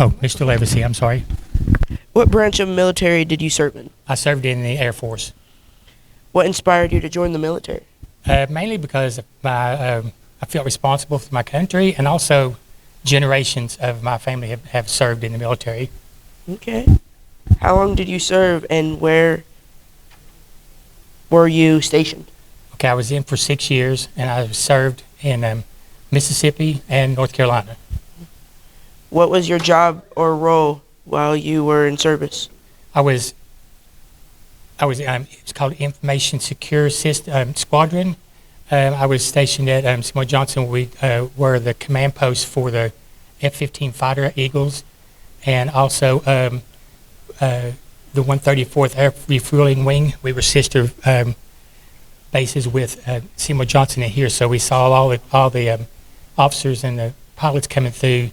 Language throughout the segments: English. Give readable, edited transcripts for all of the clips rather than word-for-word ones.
Oh, Mr. Levacy, I'm sorry. What branch of military did you serve in? I served in the Air Force. What inspired you to join the military? Mainly because I feel responsible for my country, and also generations of my family have served in the military. Okay. How long did you serve, and where were you stationed? Okay, I was in for 6 years, and I served in Mississippi and North Carolina. What was your job or role while you were in service? It's called Information Secure System Squadron. I was stationed at Samuel Johnson. We were the command post for the F-15 fighter Eagles, and also the 134th Air Refueling Wing. We were sister bases with Samuel Johnson in here, so we saw all the officers and the pilots coming through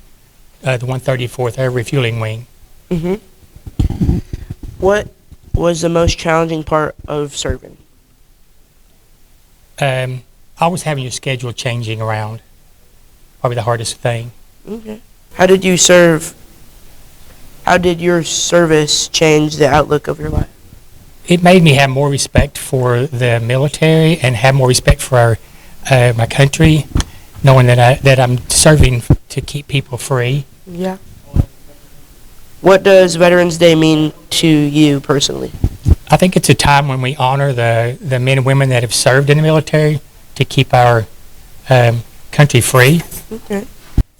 the 134th Air Refueling Wing. Mm-hmm. What was the most challenging part of serving? Always having your schedule changing around. Probably the hardest thing. Okay. How did you serve? How did your service change the outlook of your life? It made me have more respect for the military and have more respect for my country, knowing that I'm serving to keep people free. Yeah. What does Veterans Day mean to you personally? I think it's a time when we honor the men and women that have served in the military to keep our country free. Okay.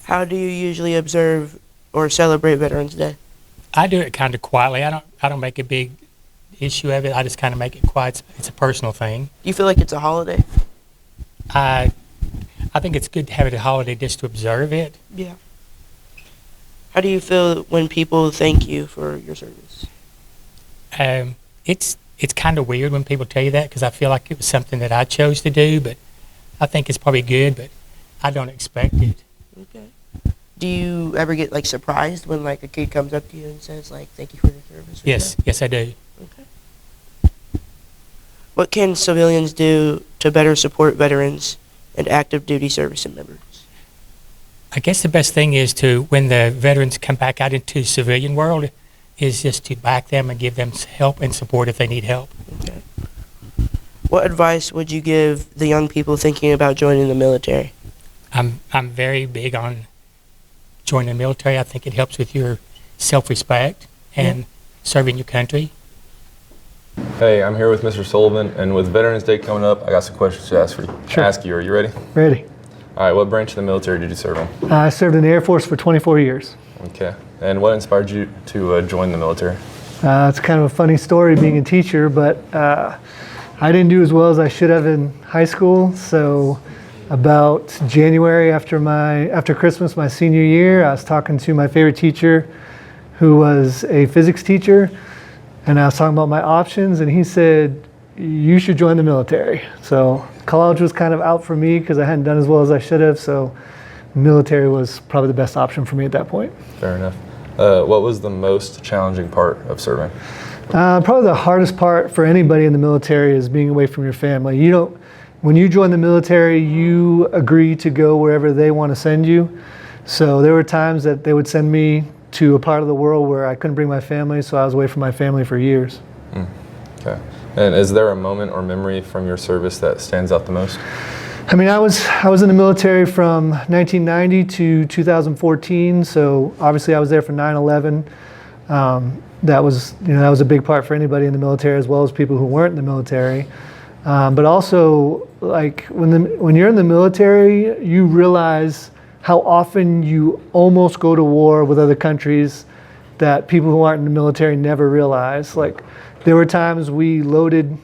How do you usually observe or celebrate Veterans Day? I do it kind of quietly. I don't make a big issue of it. I just kind of make it quiet. It's a personal thing. Do you feel like it's a holiday? I think it's good to have it a holiday just to observe it. Yeah. How do you feel when people thank you for your service? It's kind of weird when people tell you that, because I feel like it was something that I chose to do, but I think it's probably good, but I don't expect it. Okay. Do you ever get like surprised when like a kid comes up to you and says like, thank you for your service? Yes, I do. Okay. What can civilians do to better support veterans and active duty service members? I guess the best thing is to, when the veterans come back out into the civilian world, is just to back them and give them help and support if they need help. Okay. What advice would you give the young people thinking about joining the military? I'm very big on joining the military. I think it helps with your self-respect and serving your country. Hey, I'm here with Mr. Sullivan, and with Veterans Day coming up, I got some questions to ask you. Are you ready? Ready. All right, what branch of the military did you serve in? I served in the Air Force for 24 years. Okay, and what inspired you to join the military? It's kind of a funny story being a teacher, but I didn't do as well as I should have in high school. So about January after Christmas, my senior year, I was talking to my favorite teacher, who was a physics teacher, and I was talking about my options, and he said, you should join the military. So college was kind of out for me because I hadn't done as well as I should have, so military was probably the best option for me at that point. Fair enough. What was the most challenging part of serving? Probably the hardest part for anybody in the military is being away from your family. When you join the military, you agree to go wherever they want to send you. So there were times that they would send me to a part of the world where I couldn't bring my family, so I was away from my family for years. Okay. And is there a moment or memory from your service that stands out the most? I mean, I was in the military from 1990 to 2014, so obviously I was there for 9/11. That was a big part for anybody in the military, as well as people who weren't in the military. But also, like when you're in the military, you realize how often you almost go to war with other countries that people who aren't in the military never realize. Like, there were times we loaded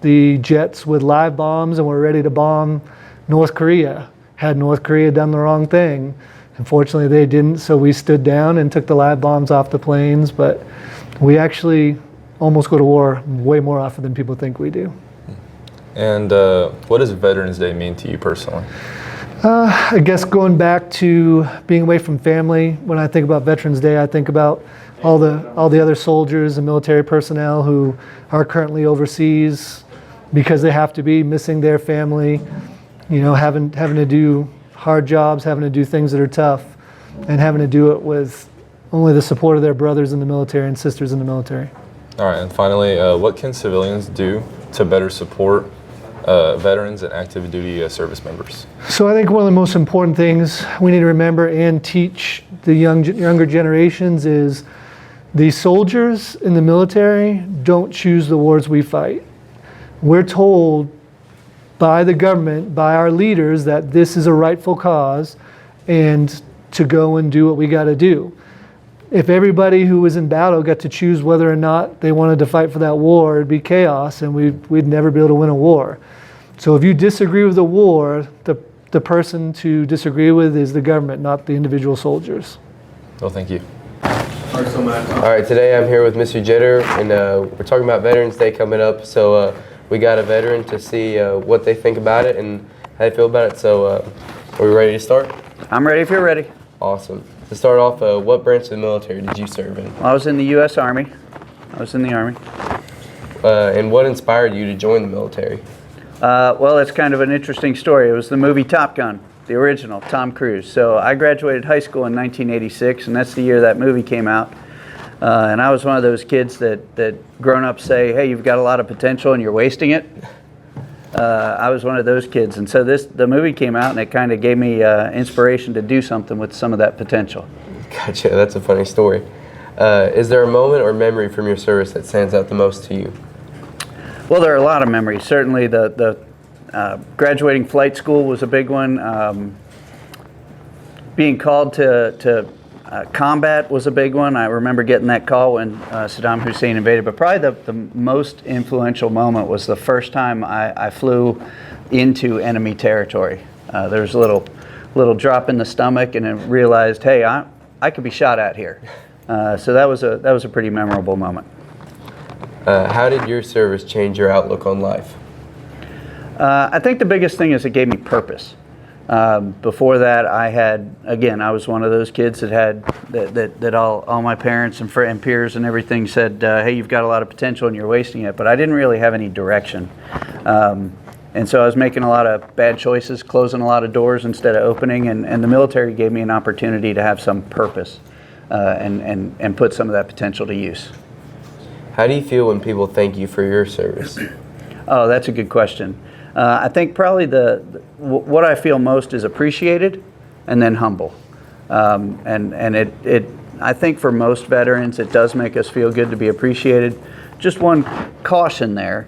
the jets with live bombs and were ready to bomb North Korea. Had North Korea done the wrong thing? Unfortunately, they didn't, so we stood down and took the live bombs off the planes, but we actually almost go to war way more often than people think we do. And what does Veterans Day mean to you personally? I guess going back to being away from family, when I think about Veterans Day, I think about all the other soldiers and military personnel who are currently overseas because they have to be, missing their family, having to do hard jobs, having to do things that are tough, and having to do it with only the support of their brothers in the military and sisters in the military. All right, and finally, what can civilians do to better support veterans and active duty service members? So I think one of the most important things we need to remember and teach the younger generations is the soldiers in the military don't choose the wars we fight. We're told by the government, by our leaders, that this is a rightful cause and to go and do what we got to do. If everybody who was in battle got to choose whether or not they wanted to fight for that war, it'd be chaos and we'd never be able to win a war. So if you disagree with the war, the person to disagree with is the government, not the individual soldiers. Well, thank you. All right, today I'm here with Mr. Jeter, and we're talking about Veterans Day coming up. So we got a veteran to see what they think about it and how they feel about it. So are we ready to start? I'm ready if you're ready. Awesome. To start off, what branch of the military did you serve in? I was in the U.S. Army. And what inspired you to join the military? Well, it's kind of an interesting story. It was the movie Top Gun, the original, Tom Cruise. So I graduated high school in 1986, and that's the year that movie came out. And I was one of those kids that grown-ups say, hey, you've got a lot of potential and you're wasting it. I was one of those kids. And so the movie came out, and it kind of gave me inspiration to do something with some of that potential. Gotcha. That's a funny story. Is there a moment or memory from your service that stands out the most to you? Well, there are a lot of memories. Certainly the graduating flight school was a big one. Being called to combat was a big one. I remember getting that call when Saddam Hussein invaded. But probably the most influential moment was the first time I flew into enemy territory. There was a little drop in the stomach, and I realized, hey, I could be shot at here. So that was a pretty memorable moment. How did your service change your outlook on life? I think the biggest thing is it gave me purpose. Before that, I was one of those kids that had that all my parents and peers and everything said, hey, you've got a lot of potential and you're wasting it. But I didn't really have any direction. And so I was making a lot of bad choices, closing a lot of doors instead of opening. And the military gave me an opportunity to have some purpose and put some of that potential to use. How do you feel when people thank you for your service? Oh, that's a good question. I think probably what I feel most is appreciated and then humble. I think for most veterans, it does make us feel good to be appreciated. Just one caution there.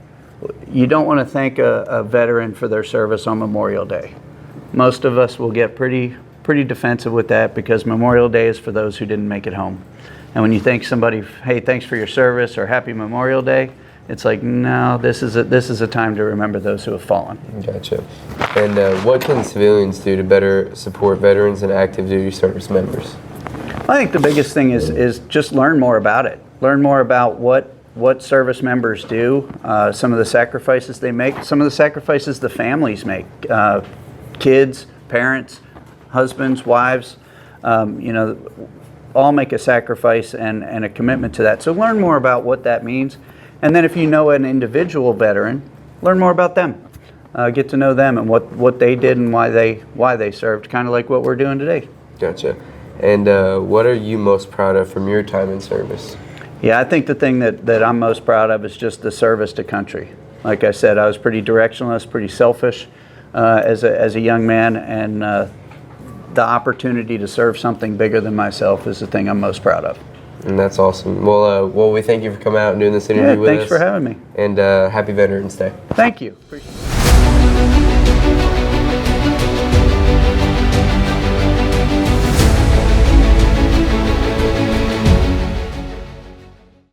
You don't want to thank a veteran for their service on Memorial Day. Most of us will get pretty defensive with that because Memorial Day is for those who didn't make it home. And when you thank somebody, hey, thanks for your service or Happy Memorial Day, it's like, no, this is a time to remember those who have fallen. Gotcha. And what can civilians do to better support veterans and active duty service members? I think the biggest thing is just learn more about it. Learn more about what service members do, some of the sacrifices they make, some of the sacrifices the families make, kids, parents, husbands, wives, all make a sacrifice and a commitment to that. So learn more about what that means. And then if you know an individual veteran, learn more about them. Get to know them and what they did and why they served, kind of like what we're doing today. Gotcha. And what are you most proud of from your time in service? Yeah, I think the thing that I'm most proud of is just the service to country. Like I said, I was pretty directionless, pretty selfish as a young man, and the opportunity to serve something bigger than myself is the thing I'm most proud of. And that's awesome. Well, we thank you for coming out and doing this interview with us. Thanks for having me. And happy Veterans Day. Thank you. Appreciate it.